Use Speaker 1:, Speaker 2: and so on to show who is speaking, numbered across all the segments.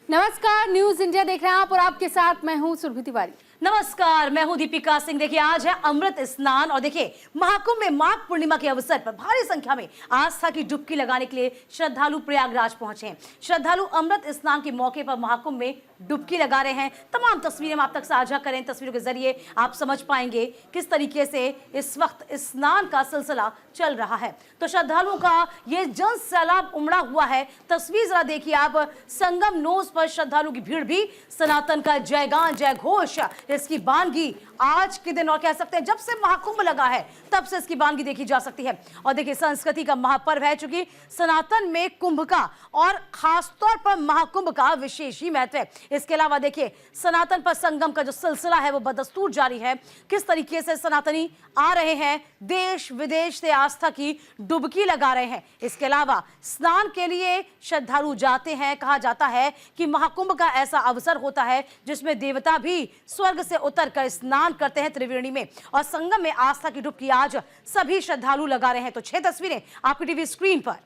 Speaker 1: नमस्कार, news India देख रहे हैं आप और आपके साथ मैं हूं सुरभि तिवारी।
Speaker 2: नमस्कार, मैं हूं दीपिका सिंह। देखिए, आज है अमृत स्नान और देखिए महाकुंभ में माघ पूर्णिमा के अवसर पर भारी संख्या में आस्था की डुबकी लगाने के लिए श्रद्धालु प्रयागराज पहुंचे हैं। श्रद्धालु अमृत स्नान के मौके पर महाकुंभ में डुबकी लगा रहे हैं। तमाम तस्वीरें हम आप तक साझा करें। तस्वीरों के जरिए आप समझ पाएंगे किस तरीके से इस वक्त स्नान का सिलसिला चल रहा है। तो श्रद्धालुओं का ये जन सैलाब उमड़ा हुआ है। तस्वीर जरा देखिए आप, संगम नोज पर श्रद्धालुओं की भीड़ भी सनातन का जयगान जय घोष, इसकी बानगी आज के दिन और कह सकते हैं जब से महाकुंभ लगा है तब से इसकी बानगी देखी जा सकती है। और देखिए, संस्कृति का महापर्व है, चूंकि सनातन में कुंभ का और खासतौर पर महाकुंभ का विशेष ही महत्व है। इसके अलावा देखिए, सनातन पर संगम का जो सिलसिला है वो बदस्तूर जारी है। किस तरीके से सनातनी आ रहे हैं, देश विदेश से आस्था की डुबकी लगा रहे हैं। इसके अलावा स्नान के लिए श्रद्धालु जाते हैं। कहा जाता है कि महाकुंभ का ऐसा अवसर होता है जिसमें देवता भी स्वर्ग से उतर कर स्नान करते हैं त्रिवेणी में, और संगम में आस्था की डुबकी आज सभी श्रद्धालु लगा रहे हैं। तो 6 तस्वीरें आपकी टीवी स्क्रीन पर।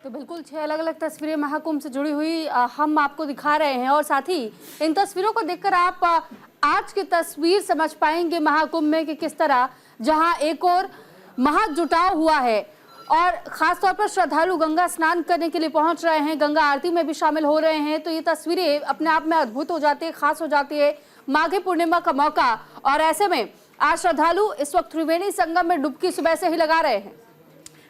Speaker 1: तो बिल्कुल 6 अलग-अलग तस्वीरें महाकुंभ से जुड़ी हुई हम आपको दिखा रहे हैं, और साथ ही इन तस्वीरों को देखकर आप आज की तस्वीर समझ पाएंगे महाकुंभ में कि किस तरह जहां एक और महाजुटाव हुआ है और खास तौर पर श्रद्धालु गंगा स्नान करने के लिए पहुंच रहे हैं, गंगा आरती में भी शामिल हो रहे हैं। तो ये तस्वीरें अपने आप में अद्भुत हो जाती है, खास हो जाती है। माघी पूर्णिमा का मौका, और ऐसे में आज श्रद्धालु इस वक्त त्रिवेणी संगम में डुबकी सुबह से ही लगा रहे हैं।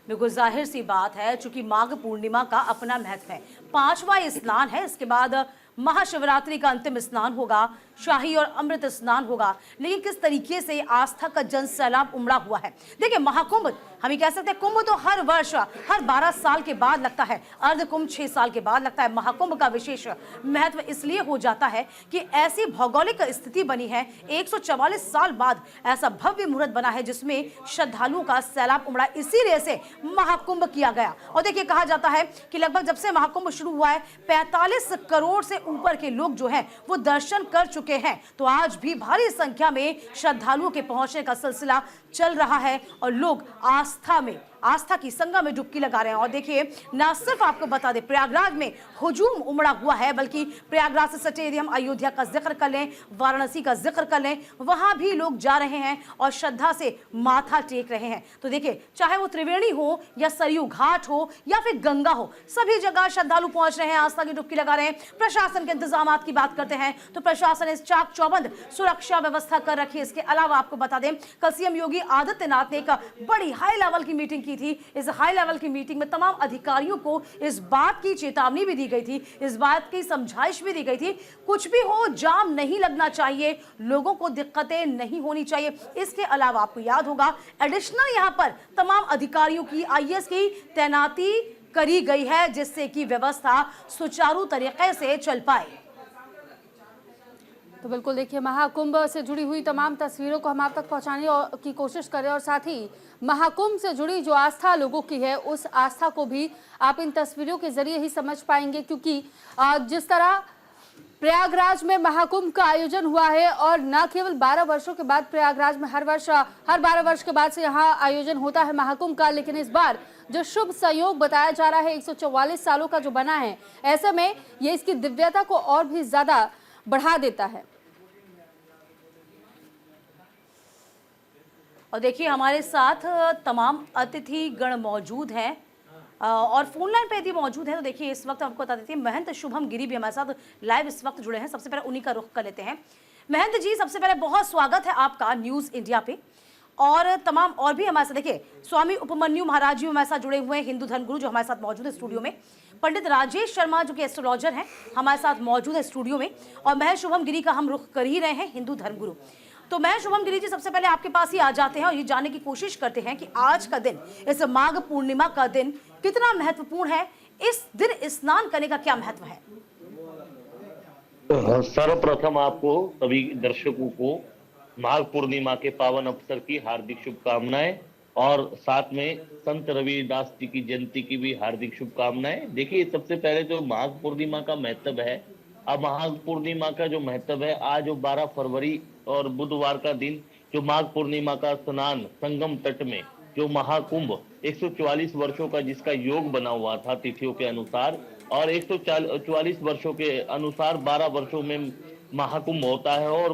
Speaker 2: बिल्कुल जाहिर सी बात है, चूंकि माघ पूर्णिमा का अपना महत्व है। 5वां स्नान है, इसके बाद महाशिवरात्रि का अंतिम स्नान होगा, शाही और अमृत स्नान होगा। लेकिन किस तरीके से आस्था का जन सैलाब उमड़ा हुआ है। देखिए, महाकुंभ हम ये कह सकते हैं, कुंभ तो हर वर्ष हर 12 साल के बाद लगता है, अर्ध कुंभ 6 साल के बाद लगता है। महाकुंभ का विशेष महत्व इसलिए हो जाता है कि ऐसी भौगोलिक स्थिति बनी है, 144 साल बाद ऐसा भव्य मुहूर्त बना है जिसमें श्रद्धालुओं का सैलाब उमड़ा। इसीलिए से महाकुंभ किया गया। और देखिए, कहा जाता है कि लगभग जब से महाकुंभ शुरू हुआ है 45 करोड़ से ऊपर के लोग जो हैं वो दर्शन कर चुके हैं। तो आज भी भारी संख्या में श्रद्धालुओं के पहुंचने का सिलसिला चल रहा है और लोग आस्था की संगम में डुबकी लगा रहे हैं। और देखिए, ना सिर्फ आपको बता दें प्रयागराज में हुजूम उमड़ा हुआ है, बल्कि प्रयागराज से सटे यदि हम अयोध्या का जिक्र कर लें, वाराणसी का जिक्र कर लें, वहां भी लोग जा रहे हैं और श्रद्धा से माथा टेक रहे हैं। तो देखिए, चाहे वो त्रिवेणी हो या सरयू घाट हो या फिर गंगा हो, सभी जगह श्रद्धालु पहुंच रहे हैं, आस्था की डुबकी लगा रहे हैं। प्रशासन के इंतजाम की बात करते हैं तो प्रशासन ने चाक चौबंद सुरक्षा व्यवस्था कर रखी है। इसके अलावा आपको बता दें, कल सीएम योगी आदित्यनाथ ने एक बड़ी हाई लेवल की मीटिंग की थी। इस हाई लेवल की मीटिंग में तमाम अधिकारियों को इस बात की चेतावनी भी दी गई थी, इस बात की समझाइश भी दी गई थी, कुछ भी हो जाम नहीं लगना चाहिए, लोगों को दिक्कतें नहीं होनी चाहिए। इसके अलावा आपको याद होगा, एडिशनल यहां पर तमाम अधिकारियों की आईएएस की तैनाती करी गई है जिससे कि व्यवस्था सुचारू तरीके से चल पाए।
Speaker 1: तो बिल्कुल देखिए, महाकुंभ से जुड़ी हुई तमाम तस्वीरों को हम आप तक पहुंचाने की कोशिश करें, और साथ ही महाकुंभ से जुड़ी जो आस्था लोगों की है उस आस्था को भी आप इन तस्वीरों के जरिए ही समझ पाएंगे। क्योंकि जिस तरह प्रयागराज में महाकुंभ का आयोजन हुआ है, और न केवल 12 वर्षों के बाद प्रयागराज में हर 12 वर्ष के बाद से यहाँ आयोजन होता है महाकुंभ का, लेकिन इस बार जो शुभ संयोग बताया जा रहा है 144 सालों का जो बना है, ऐसे में ये इसकी दिव्यता को और भी ज्यादा बढ़ा देता है।
Speaker 2: और देखिए, हमारे साथ तमाम अतिथि गण मौजूद हैं और फोन लाइन पे यदि मौजूद है तो देखिए, इस वक्त आपको बता देते हैं महंत शुभम गिरी भी हमारे साथ लाइव इस वक्त जुड़े हैं। सबसे पहले उन्हीं का रुख कर लेते हैं। महंत जी, सबसे पहले बहुत स्वागत है आपका न्यूज इंडिया पे। और तमाम और भी हमारे साथ देखिए, स्वामी उपमन्यु महाराज जी हमारे साथ जुड़े हुए हैं, हिंदू धर्मगुरु जो हमारे साथ मौजूद है स्टूडियो में। पंडित राजेश शर्मा जो कि एस्ट्रोलॉजर हैं हमारे साथ मौजूद है स्टूडियो में, और महंत शुभम गिरी का हम रुख कर ही रहे हैं, हिंदू धर्मगुरु। तो मैं शुभम गिरी जी सबसे पहले आपके पास ही आ जाते हैं और ये जानने की कोशिश करते हैं कि आज का दिन, इस माघ पूर्णिमा का दिन कितना महत्वपूर्ण है, इस दिन स्नान करने का क्या महत्व है?
Speaker 3: सर्वप्रथम आपको सभी दर्शकों को माघ पूर्णिमा के पावन अवसर की हार्दिक शुभकामनाएं, और साथ में संत रविदास जी की जयंती की भी हार्दिक शुभकामनाएं। देखिए, सबसे पहले जो माघ पूर्णिमा का महत्व है, अब माघ पूर्णिमा का जो महत्व है, आज 12 फरवरी और बुधवार का दिन जो माघ पूर्णिमा का स्नान संगम तट में जो महाकुंभ 144 वर्षों का जिसका योग बना हुआ था तिथियों के अनुसार, और 144 वर्षों के अनुसार 12 वर्षों में महाकुंभ होता है और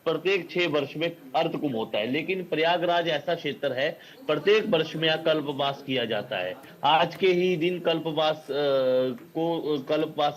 Speaker 3: प्रत्येक 6 वर्ष में अर्धकुंभ होता है। लेकिन प्रयागराज ऐसा क्षेत्र है, प्रत्येक वर्ष में यहाँ कल्पवास किया जाता है। आज के ही दिन कल्पवास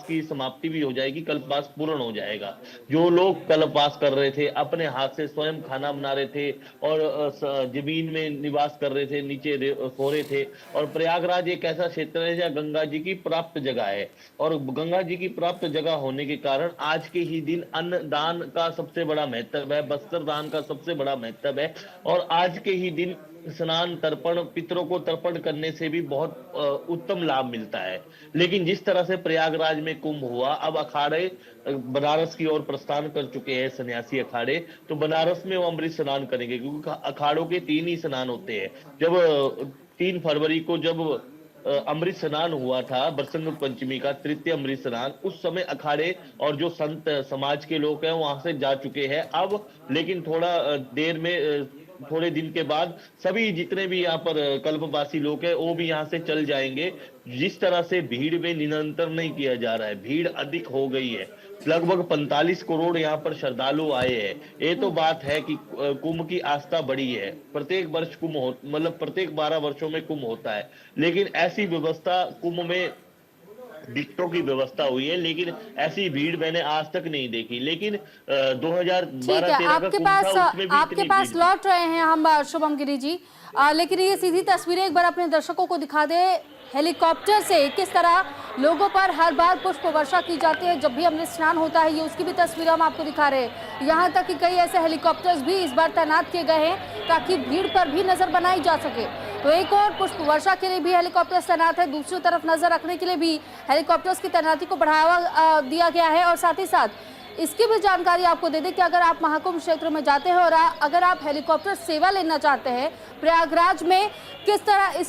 Speaker 3: की समाप्ति भी हो जाएगी, कल्पवास पूर्ण हो जाएगा। जो लोग कल्पवास कर रहे थे, अपने हाथ से स्वयं खाना बना रहे थे और जमीन में निवास कर रहे थे, नीचे सो रहे थे। और प्रयागराज एक ऐसा क्षेत्र है जहाँ गंगा जी की प्राप्त जगह है, और गंगा जी की प्राप्त जगह होने के कारण आज के ही दिन अन्नदान का सबसे बड़ा महत्व है, वस्त्र दान का सबसे बड़ा महत्व है। और आज के ही दिन स्नान, तर्पण, पितरों को तर्पण करने से भी बहुत उत्तम लाभ मिलता है। लेकिन जिस तरह से प्रयागराज में कुंभ हुआ, अब अखाड़े बनारस की ओर प्रस्थान कर चुके हैं, सन्यासी अखाड़े, तो बनारस में वो अमृत स्नान करेंगे, क्योंकि अखाड़ों के 3 ही स्नान होते हैं। जब 3 फरवरी को जब अमृत स्नान हुआ था, बरसंग पंचमी का तृतीय अमृत स्नान, उस समय अखाड़े और जो संत समाज के लोग हैं वहां से जा चुके हैं। अब लेकिन थोड़े दिन के बाद सभी जितने भी यहाँ पर कल्पवासी लोग हैं वो भी यहाँ से चल जाएंगे। जिस तरह से भीड़ में निरंतर नहीं किया जा रहा है, भीड़ अधिक हो गई है, लगभग 45 करोड़ यहाँ पर श्रद्धालु आए हैं। ये तो बात है कि कुंभ की आस्था बड़ी है। प्रत्येक वर्ष प्रत्येक 12 वर्षों में कुंभ होता है, लेकिन ऐसी व्यवस्था कुंभ में टिकटों की व्यवस्था हुई है, लेकिन ऐसी भीड़ मैंने आज तक नहीं देखी। लेकिन 2012-13 का कुंभ था, उसमें भी
Speaker 1: आपके पास लौट रहे हैं हम शुभम गिरी जी, लेकिन ये सीधी तस्वीरें एक बार अपने दर्शकों को दिखा दे हेलीकॉप्टर से किस तरह लोगों पर हर बार पुष्प वर्षा की जाती है जब भी अमृत स्नान होता है। ये उसकी भी तस्वीरें हम आपको दिखा रहे हैं। यहाँ तक कि कई ऐसे हेलीकॉप्टर्स भी इस बार तैनात किए गए हैं ताकि भीड़ पर भी नजर बनाई जा सके। तो एक और पुष्प वर्षा के लिए भी हेलीकॉप्टर्स तैनात है, दूसरी तरफ नजर रखने के लिए भी हेलीकॉप्टर्स की तैनाती को बढ़ावा दिया गया है। और साथ ही साथ इसकी भी जानकारी आपको दे दें कि अगर आप महाकुंभ क्षेत्र में जाते हैं और अगर आप हेलीकॉप्टर सेवा लेना चाहते हैं प्रयागराज में, किस तरह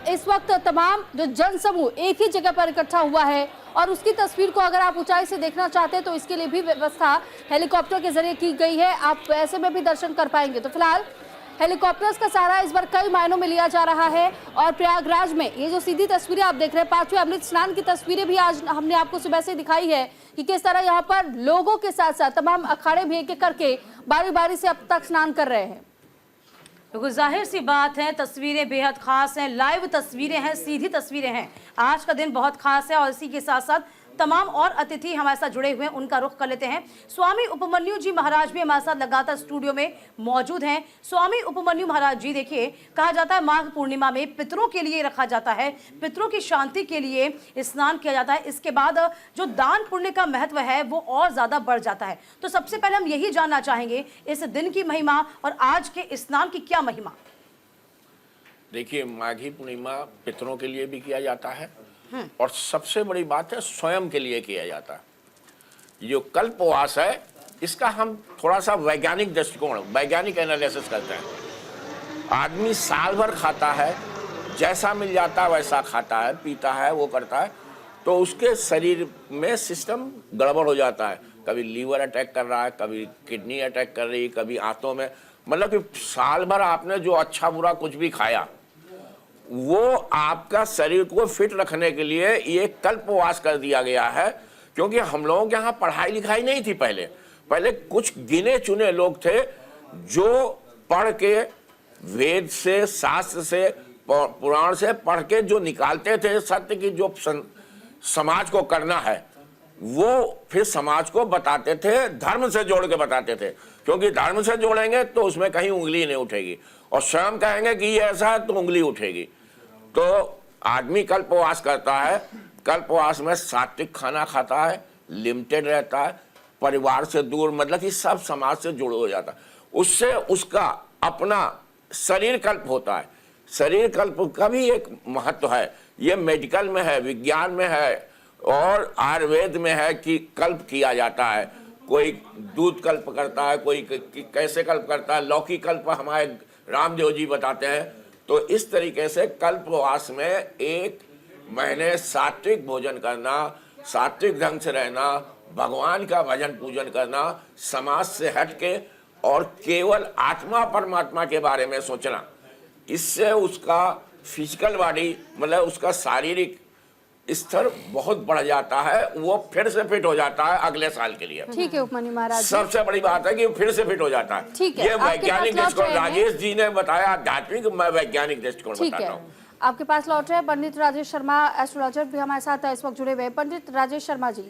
Speaker 1: इस वक्त तमाम जो जन समूह एक ही जगह पर इकट्ठा हुआ है और उसकी तस्वीर को अगर आप ऊंचाई से देखना चाहते हैं तो इसके लिए भी व्यवस्था हेलीकॉप्टर के जरिए की गई है। आप ऐसे में भी दर्शन कर पाएंगे। तो फिलहाल हेलीकॉप्टर्स का सहारा इस बार कई मायनों में लिया जा रहा है। और प्रयागराज में ये जो सीधी तस्वीरें आप देख रहे हैं, 5वें अमृत स्नान की तस्वीरें भी आज हमने आपको सुबह से दिखाई है कि किस तरह यहाँ पर लोगों के साथ साथ तमाम अखाड़े भी एक-एक करके बारी बारी से अब तक स्नान कर रहे हैं।
Speaker 2: तो जाहिर सी बात है, तस्वीरें बेहद खास हैं, लाइव तस्वीरें हैं, सीधी तस्वीरें हैं। आज का दिन बहुत खास है और इसी के साथ साथ तमाम और अतिथि हमारे साथ जुड़े हुए हैं, उनका रुख कर लेते हैं। स्वामी उपमन्यु जी महाराज भी हमारे साथ लगातार स्टूडियो में मौजूद हैं। स्वामी उपमन्यु महाराज जी, देखिए कहा जाता है माघ पूर्णिमा में पितरों के लिए रखा जाता है, पितरों की शांति के लिए स्नान किया जाता है। इसके बाद जो दान पुण्य का महत्व है वो और ज्यादा बढ़ जाता है। तो सबसे पहले हम यही जानना चाहेंगे इस दिन की महिमा और आज के स्नान की क्या महिमा।
Speaker 4: देखिए, माघी पूर्णिमा पितरों के लिए भी किया जाता है और सबसे बड़ी बात है स्वयं के लिए किया जाता है। जो कल्पवास है इसका हम थोड़ा सा वैज्ञानिक दृष्टिकोण, वैज्ञानिक एनालिसिस करते हैं। आदमी साल भर खाता है, जैसा मिल जाता है वैसा खाता है, पीता है, वो करता है, तो उसके शरीर में सिस्टम गड़बड़ हो जाता है। कभी लीवर अटैक कर रहा है, कभी किडनी अटैक कर रही है, कभी आंतों में, मतलब कि साल भर आपने जो अच्छा बुरा कुछ भी खाया वो आपका शरीर को फिट रखने के लिए ये कल्पवास कर दिया गया है। क्योंकि हम लोगों के यहाँ पढ़ाई लिखाई नहीं थी पहले कुछ गिने चुने लोग थे जो पढ़ के वेद से, शास्त्र से, पुराण से पढ़ के जो निकालते थे सत्य की जो समाज को करना है, वो फिर समाज को बताते थे, धर्म से जोड़ के बताते थे। क्योंकि धर्म से जोड़ेंगे तो उसमें कहीं उंगली नहीं उठेगी, और स्वयं कहेंगे कि ये ऐसा है तो उंगली उठेगी। तो आदमी कल्पवास करता है, कल्पवास में सात्विक खाना खाता है, लिमिटेड रहता है, परिवार से दूर, मतलब कि सब समाज से जुड़ हो जाता है। उससे उसका अपना शरीर कल्प होता है। शरीर कल्प का भी एक महत्व है, ये मेडिकल में है, विज्ञान में है और आयुर्वेद में है कि कल्प किया जाता है। कोई दूध कल्प करता है, कोई कैसे कल्प करता है, लौकी कल्प हमारे रामदेव जी बताते हैं। तो इस तरीके से कल्पवास में 1 महीने सात्विक भोजन करना, सात्विक ढंग से रहना, भगवान का भजन पूजन करना, समाज से हट के और केवल आत्मा परमात्मा के बारे में सोचना, इससे उसका फिजिकल बॉडी, मतलब उसका शारीरिक स्तर बहुत बढ़ जाता है, वो फिर से फिट हो जाता है अगले साल के लिए।
Speaker 1: ठीक है उपमन्यु महाराज जी।
Speaker 4: सबसे बड़ी बात है कि वो फिर से फिट हो जाता है।
Speaker 1: ठीक है,
Speaker 4: ये
Speaker 1: आपके
Speaker 4: वैज्ञानिक
Speaker 1: पास लौट
Speaker 4: दृष्टिकोण
Speaker 1: रहे हैं।
Speaker 4: राजेश जी ने बताया, आध्यात्मिक, मैं वैज्ञानिक दृष्टिकोण
Speaker 1: ठीक
Speaker 4: बताता
Speaker 1: है,
Speaker 4: हूँ।
Speaker 1: आपके पास लौट रहे हैं पंडित राजेश शर्मा, एस्ट्रोलॉजर भी हमारे साथ इस वक्त जुड़े हुए हैं। पंडित राजेश शर्मा जी,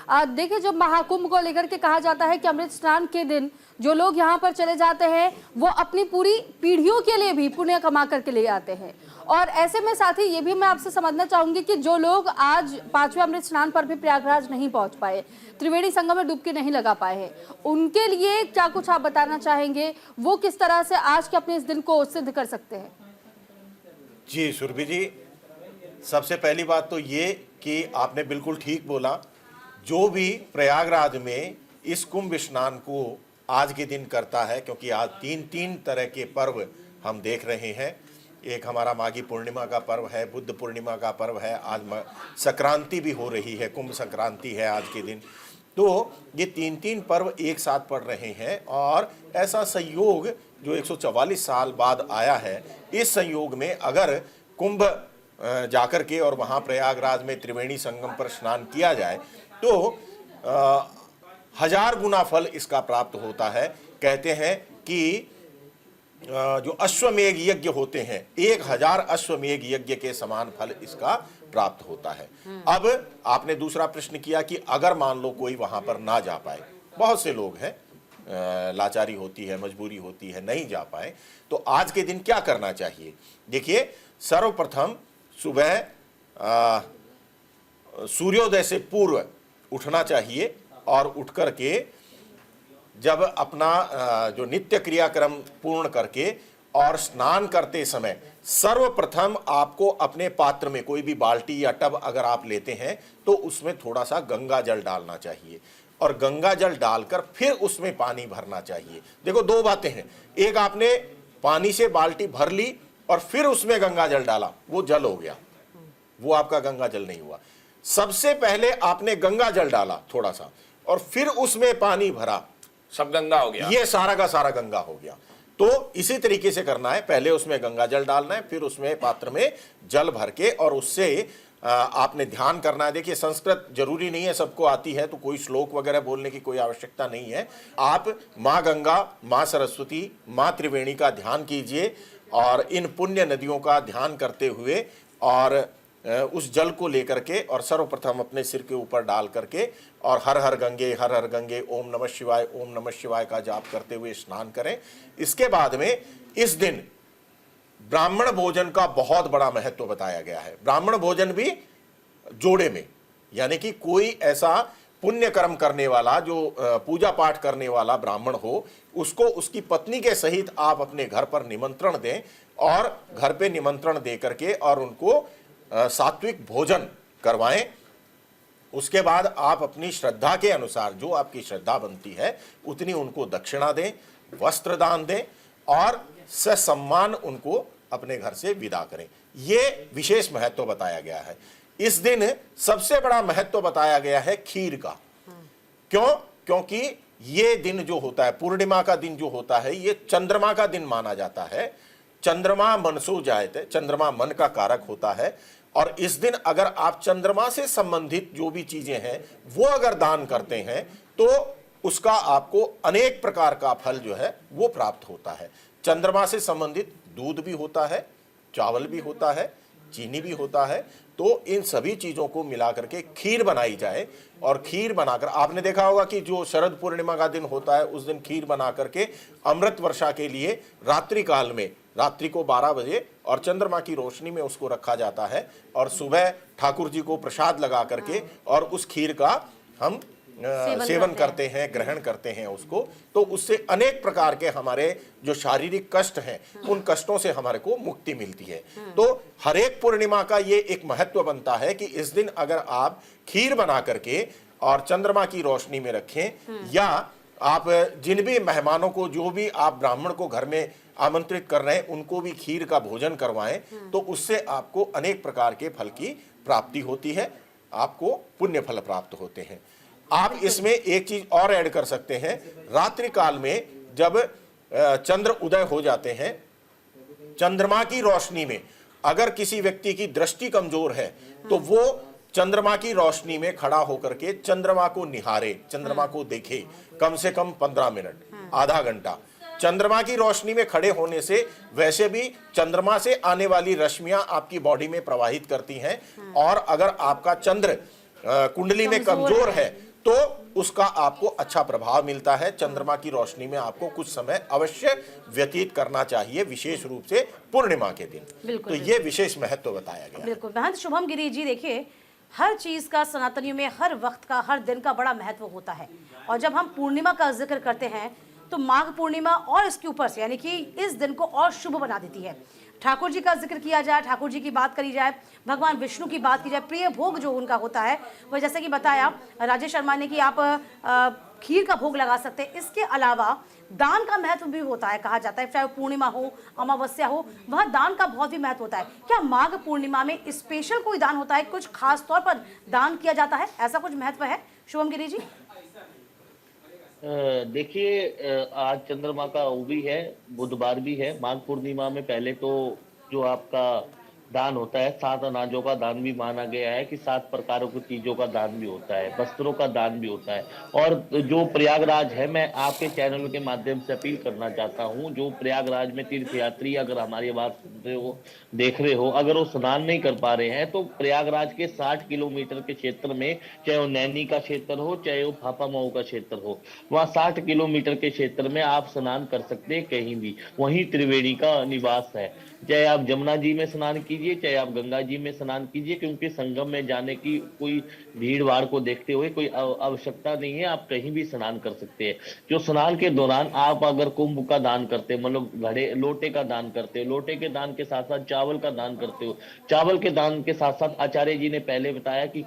Speaker 1: देखिए जब महाकुंभ को लेकर के कहा जाता है कि अमृत स्नान के दिन जो लोग यहाँ पर चले जाते हैं वो अपनी पूरी पीढ़ियों के लिए भी पुण्य कमा करके ले आते हैं, और ऐसे में साथ ही ये भी मैं आपसे समझना चाहूंगी कि जो लोग आज 5वें अमृत स्नान पर भी प्रयागराज नहीं पहुंच पाए, त्रिवेणी संगम में डुबकी नहीं लगा पाए हैं, उनके लिए क्या कुछ आप बताना चाहेंगे? वो किस तरह से आज के अपने इस दिन को सिद्ध कर सकते हैं?
Speaker 5: जी सुरभि जी, सबसे पहली बात तो ये कि आपने बिल्कुल ठीक बोला। जो भी प्रयागराज में इस कुंभ स्नान को आज के दिन करता है, क्योंकि आज तीन तरह के पर्व हम देख रहे हैं। एक हमारा माघी पूर्णिमा का पर्व है, बुद्ध पूर्णिमा का पर्व है, आज संक्रांति भी हो रही है, कुंभ संक्रांति है आज के दिन। तो ये तीन पर्व एक साथ पड़ रहे हैं, और ऐसा संयोग जो 144 साल बाद आया है, इस संयोग में अगर कुंभ जाकर के और वहाँ प्रयागराज में त्रिवेणी संगम पर स्नान किया जाए तो 1000 गुना फल इसका प्राप्त होता है। कहते हैं कि जो अश्वमेघ यज्ञ होते हैं, 1000 अश्वमेघ यज्ञ के समान फल इसका प्राप्त होता है। अब आपने दूसरा प्रश्न किया कि अगर मान लो कोई वहां पर ना जा पाए, बहुत से लोग हैं, लाचारी होती है, मजबूरी होती है, नहीं जा पाए, तो आज के दिन क्या करना चाहिए? देखिए, सर्वप्रथम सुबह सूर्योदय से पूर्व उठना चाहिए, और उठ करके जब अपना जो नित्य क्रियाक्रम पूर्ण करके और स्नान करते समय सर्वप्रथम आपको अपने पात्र में, कोई भी बाल्टी या टब अगर आप लेते हैं तो उसमें थोड़ा सा गंगा जल डालना चाहिए, और गंगा जल डालकर फिर उसमें पानी भरना चाहिए। देखो, दो बातें हैं, एक आपने पानी से बाल्टी भर ली और फिर उसमें गंगा जल डाला, वो जल हो गया, वो आपका गंगा जल नहीं हुआ। सबसे पहले आपने गंगा जल डाला थोड़ा सा, और फिर उसमें पानी भरा,
Speaker 4: सब गंगा हो गया,
Speaker 5: ये सारा का सारा गंगा हो गया। तो इसी तरीके से करना है, पहले उसमें गंगा जल डालना है, फिर उसमें पात्र में जल भर के, और उससे आपने ध्यान करना है। देखिए, संस्कृत जरूरी नहीं है सबको आती है, तो कोई श्लोक वगैरह बोलने की कोई आवश्यकता नहीं है। आप माँ गंगा, माँ सरस्वती, माँ त्रिवेणी का ध्यान कीजिए, और इन पुण्य नदियों का ध्यान करते हुए और उस जल को लेकर के, और सर्वप्रथम अपने सिर के ऊपर डाल करके, और हर हर गंगे, ओम नमः शिवाय का जाप करते हुए स्नान करें। इसके बाद में इस दिन ब्राह्मण भोजन का बहुत बड़ा महत्व बताया गया है। ब्राह्मण भोजन भी जोड़े में, यानी कि कोई ऐसा पुण्य कर्म करने वाला, जो पूजा पाठ करने वाला ब्राह्मण हो, उसको उसकी पत्नी के सहित आप अपने घर पर निमंत्रण दें, और घर पे निमंत्रण दे करके और उनको सात्विक भोजन करवाएं। उसके बाद आप अपनी श्रद्धा के अनुसार, जो आपकी श्रद्धा बनती है उतनी उनको दक्षिणा दें, वस्त्र दान दें, और ससम्मान उनको अपने घर से विदा करें। ये विशेष महत्व बताया गया है। इस दिन सबसे बड़ा महत्व बताया गया है खीर का। क्यों? क्योंकि ये दिन जो होता है, पूर्णिमा का दिन जो होता है, ये चंद्रमा का दिन माना जाता है। चंद्रमा मनसो जायते, चंद्रमा मन का कारक होता है, और इस दिन अगर आप चंद्रमा से संबंधित जो भी चीजें हैं वो अगर दान करते हैं तो उसका आपको अनेक प्रकार का फल जो है वो प्राप्त होता है। चंद्रमा से संबंधित दूध भी होता है, चावल भी होता है, चीनी भी होता है। तो इन सभी चीजों को मिला करके खीर बनाई जाए, और खीर बनाकर, आपने देखा होगा कि जो शरद पूर्णिमा का दिन होता है उस दिन खीर बना करके अमृत वर्षा के लिए रात्रि काल में, रात्रि को 12 बजे और चंद्रमा की रोशनी में उसको रखा जाता है, और सुबह ठाकुर जी को प्रसाद लगा करके और उस खीर का हम सेवन करते हैं, ग्रहण करते हैं उसको। तो उससे अनेक प्रकार के हमारे जो शारीरिक कष्ट हैं उन कष्टों से हमारे को मुक्ति मिलती है। तो हर एक पूर्णिमा का ये एक महत्व बनता है कि इस दिन अगर आप खीर बना करके और चंद्रमा की रोशनी में रखें, या आप जिन भी मेहमानों को, जो भी आप ब्राह्मण को घर में आमंत्रित कर रहे हैं, उनको भी खीर का भोजन करवाएं, तो उससे आपको अनेक प्रकार के फल की प्राप्ति होती है, आपको पुण्य फल प्राप्त होते हैं। आप इसमें एक चीज और ऐड कर सकते हैं, रात्रि काल में जब चंद्र उदय हो जाते हैं, चंद्रमा की रोशनी में अगर किसी व्यक्ति की दृष्टि कमजोर है तो वो चंद्रमा की रोशनी में खड़ा होकर के चंद्रमा को निहारे, चंद्रमा को देखे, कम से कम 15 मिनट, आधा घंटा। चंद्रमा की रोशनी में खड़े होने से वैसे भी चंद्रमा से आने वाली रश्मियां आपकी बॉडी में प्रवाहित करती हैं, और अगर आपका चंद्र कुंडली में कमजोर है तो उसका आपको अच्छा प्रभाव मिलता है। चंद्रमा की रोशनी में आपको कुछ समय अवश्य व्यतीत करना चाहिए, विशेष रूप से पूर्णिमा के दिन। तो ये विशेष महत्व बताया गया।
Speaker 2: बिल्कुल। महंत शुभम गिरी जी, देखिए हर चीज का सनातनियों में हर वक्त का, हर दिन का बड़ा महत्व होता है, और जब हम पूर्णिमा का जिक्र करते हैं तो माघ पूर्णिमा और इसके ऊपर से यानी कि इस दिन को और शुभ बना देती है। ठाकुर जी का जिक्र किया जाए, ठाकुर जी की बात करी जाए, भगवान विष्णु की बात की जाए, प्रिय भोग जो उनका होता है वह जैसे कि बताया राजेश शर्मा ने कि आप खीर का भोग लगा सकते हैं। इसके अलावा दान का महत्व भी होता है, कहा जाता है चाहे वो पूर्णिमा हो, अमावस्या हो, वह दान का बहुत भी महत्व होता है। क्या माघ पूर्णिमा में स्पेशल कोई दान होता है, कुछ खास तौर पर दान किया जाता है, ऐसा कुछ महत्व है शुभम गिरी जी?
Speaker 3: देखिए, आज चंद्रमा का वो भी है, बुधवार भी है। माघ पूर्णिमा में पहले तो जो आपका दान होता है, 7 अनाजों का दान भी माना गया है कि 7 प्रकारों की चीजों का दान भी होता है, वस्त्रों का दान भी होता है। और जो प्रयागराज है, मैं आपके चैनल के माध्यम से अपील करना चाहता हूं, जो प्रयागराज में तीर्थयात्री अगर हमारी आवाज सुन रहे हो, देख रहे हो, अगर वो स्नान नहीं कर पा रहे हैं तो प्रयागराज के 60 किलोमीटर के क्षेत्र में, चाहे वो नैनी का क्षेत्र हो, चाहे वो फाफामऊ का क्षेत्र हो, वहाँ 60 किलोमीटर के क्षेत्र में आप स्नान कर सकते हैं कहीं भी। वहीं त्रिवेणी का निवास है। चाहे आप जमुना जी में स्नान कीजिए, चाहे आप गंगा जी में स्नान कीजिए, क्योंकि संगम में जाने की कोई भीड़ भाड़ को देखते हुए कोई आवश्यकता नहीं है, आप कहीं भी स्नान कर सकते हैं। जो स्नान के दौरान आप अगर कुंभ का दान करते हो, मतलब घड़े लोटे का दान करते हो, लोटे के दान के साथ साथ चावल का दान करते हो, चावल के दान के साथ साथ आचार्य जी ने पहले बताया कि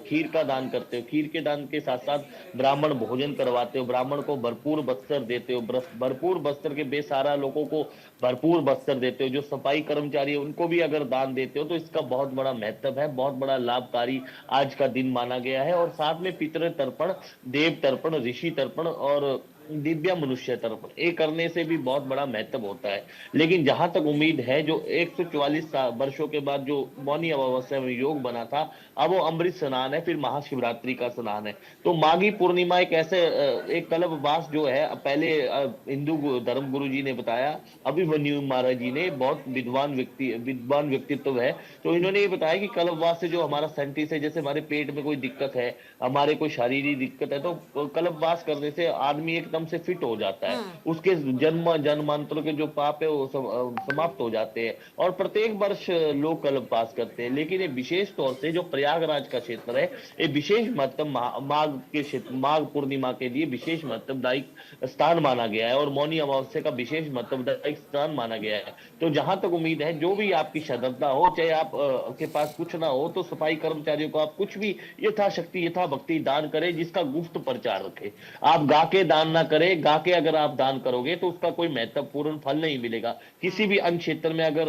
Speaker 3: खीर का दान करते हो, खीर के दान के साथ साथ ब्राह्मण भोजन करवाते हो, ब्राह्मण को भरपूर वस्त्र देते हो, भरपूर वस्त्र के बेसहारा लोगों को भरपूर वस्त्र देते हो, जो सफाई कर्मचारी है उनको भी अगर दान देते हो तो इसका बहुत बड़ा महत्व है, बहुत बड़ा लाभकारी आज का दिन माना गया है। और साथ में पितृ तर्पण, देव तर्पण, ऋषि तर्पण और दिव्या मनुष्य तर्पण, ये करने से भी बहुत बड़ा महत्व होता है। लेकिन जहां तक उम्मीद है, जो 144 वर्षों के बाद जो मौनी अमावस्या में योग बना था, अब वो अमृत स्नान है, फिर महाशिवरात्रि का स्नान है। तो माघी पूर्णिमा एक ऐसे एक कल्पवास जो है, पहले हिंदू धर्म गुरु जी ने बताया, अभिमन्यु महाराज जी ने, बहुत विद्वान व्यक्तित्व है, तो इन्होंने ये बताया कि कल्पवास से जो हमारा साइंटिस्ट है, जैसे हमारे पेट में कोई दिक्कत है, हमारे कोई शारीरिक दिक्कत है, तो कल्पवास करने से आदमी एकदम से फिट हो जाता है, उसके जन्मांतर के जो पाप है वो समाप्त हो जाते हैं। और प्रत्येक वर्ष लोग कल्पवास करते हैं, लेकिन ये विशेष तौर से जो प्रयागराज का क्षेत्र है, ये विशेष महत्व माघ के क्षेत्र, माघ पूर्णिमा के लिए विशेष महत्वदायी स्थान माना गया है, और मौनी अमावस्या का विशेष महत्वदायी स्थान माना गया है। तो जहां तक उम्मीद है, जो भी आपकी श्रद्धा हो, चाहे आप के पास कुछ ना हो, तो सफाई कर्मचारियों को आप कुछ भी यथाशक्ति यथा भक्ति दान करें, जिसका गुप्त प्रचार रखें। आप गा के दान ना करें, गा के अगर आप दान करोगे तो उसका कोई महत्वपूर्ण फल नहीं मिलेगा। किसी भी अन्य क्षेत्र में अगर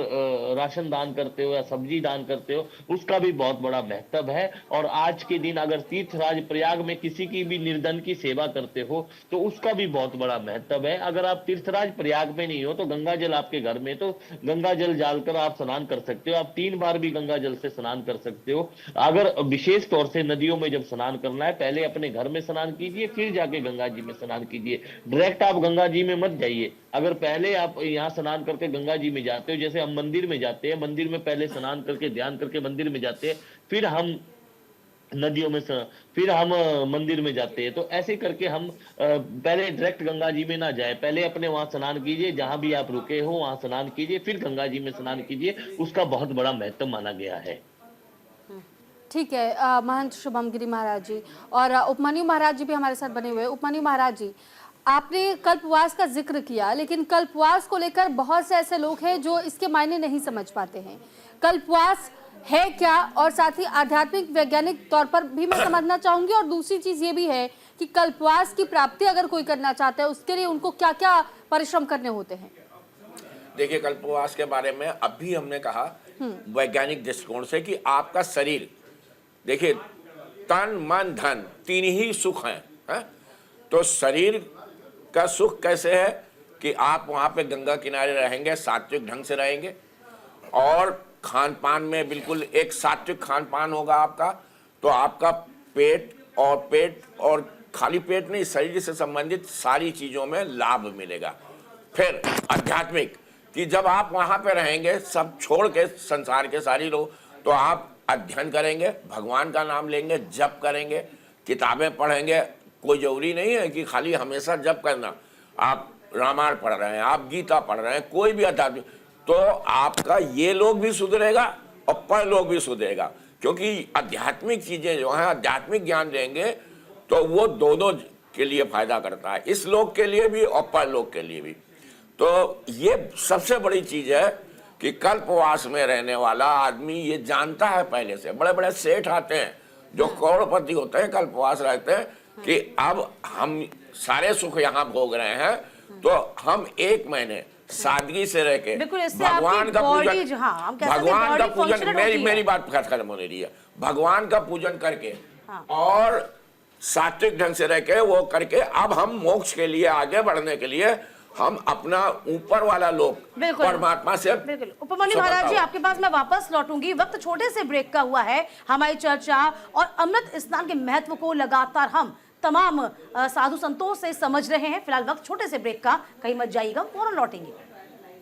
Speaker 3: राशन दान करते हो या सब्जी दान करते हो, उसका भी बहुत बड़ा महत्व है। और आज के दिन अगर तीर्थराज प्रयाग में किसी की भी निर्धन की सेवा करते हो तो उसका भी बहुत बड़ा महत्व है। अगर आप तीर्थराज प्रयाग में नहीं हो तो गंगा जल आपके घर में, तो गंगा जल डालकर आप स्नान कर सकते हो। आप 3 बार भी गंगा जल से स्नान कर सकते हो। अगर विशेष तौर से नदियों में जब स्नान करना है, पहले अपने घर में स्नान कीजिए, फिर जाके गंगा जी में स्नान कीजिए। डायरेक्ट आप गंगा जी में मत जाइए। अगर पहले आप यहाँ स्नान करके गंगा जी में जाते हो, जैसे हम मंदिर में जाते हैं, मंदिर में पहले स्नान करके ध्यान करके मंदिर में जाते हैं, फिर हम नदियों में फिर हम मंदिर में जाते हैं, तो ऐसे करके हम पहले डायरेक्ट गंगा जी में ना जाए, पहले अपने वहां स्नान कीजिए, जहां भी आप रुके हो वहां स्नान कीजिए, फिर गंगा जी में स्नान कीजिए। उसका बहुत बड़ा महत्व माना गया है।
Speaker 1: ठीक है महंत शुभम गिरी महाराज जी, और उपमन्यु महाराज जी भी हमारे साथ बने हुए हैं। उपमन्यु महाराज जी, आपने कल्पवास का जिक्र किया, लेकिन कल्पवास को लेकर बहुत से ऐसे लोग हैं जो इसके मायने नहीं समझ पाते हैं। कल्पवास है क्या, और साथ ही आध्यात्मिक वैज्ञानिक तौर पर भी मैं समझना चाहूंगी। और दूसरी चीज ये भी है कि कल्पवास की प्राप्ति अगर कोई करना चाहता है, उसके लिए उनको क्या क्या परिश्रम करने होते हैं?
Speaker 4: देखिए, कल्पवास के बारे में अभी हमने कहा वैज्ञानिक दृष्टिकोण से कि आपका शरीर, देखिए तन मन धन 3 ही सुख हैं, तो शरीर का सुख कैसे है कि आप वहां पे गंगा किनारे रहेंगे, सात्विक ढंग से रहेंगे, और खान पान में बिल्कुल एक सात्विक खान पान होगा आपका, तो आपका पेट और खाली पेट नहीं, शरीर से संबंधित सारी चीजों में लाभ मिलेगा। फिर आध्यात्मिक, कि जब आप वहां पे रहेंगे सब छोड़ के संसार के सारी लोग, तो आप अध्ययन करेंगे, भगवान का नाम लेंगे, जप करेंगे, किताबें पढ़ेंगे। कोई जरूरी नहीं है कि खाली हमेशा जप करना, आप रामायण पढ़ रहे हैं, आप गीता पढ़ रहे हैं, कोई भी आध्यात्मिक, तो आपका ये लोग भी सुधरेगा और परलोक भी सुधरेगा। क्योंकि आध्यात्मिक चीजें जो हैं, आध्यात्मिक ज्ञान देंगे तो वो दोनों के लिए फायदा करता है, इस लोक के लिए भी और परलोक के लिए भी। तो ये सबसे बड़ी चीज है कि कल्पवास में रहने वाला आदमी ये जानता है पहले से। बड़े बड़े सेठ आते हैं जो करोड़पति होते हैं, कल्पवास रहते हैं कि अब हम सारे सुख यहाँ भोग रहे हैं, तो हम 1 महीने सादगी से रह के
Speaker 2: बिल्कुल, इससे
Speaker 4: भगवान
Speaker 2: आपकी
Speaker 4: का
Speaker 2: body
Speaker 4: पूजन,
Speaker 2: जो, हाँ, हम कह सकते हैं
Speaker 4: भगवान का
Speaker 2: body
Speaker 4: पूजन,
Speaker 2: functional होती है।
Speaker 4: मेरी बात खत्म होने रही है। भगवान का पूजन करके और सात्विक ढंग से रह के वो करके, अब हम मोक्ष के लिए, आगे बढ़ने के लिए हम अपना ऊपर वाला लोक
Speaker 2: बिल्कुल,
Speaker 4: परमात्मा से।
Speaker 2: बिल्कुल। उपमन्यु महाराज जी, आपके पास मैं वापस लौटूंगी। वक्त छोटे से ब्रेक का हुआ है। हमारी चर्चा और अमृत स्नान के महत्व को लगातार हम तमाम साधु संतों से समझ रहे हैं। फिलहाल वक्त छोटे से ब्रेक का, कहीं मत जाइएगा, फौरन लौटेंगे।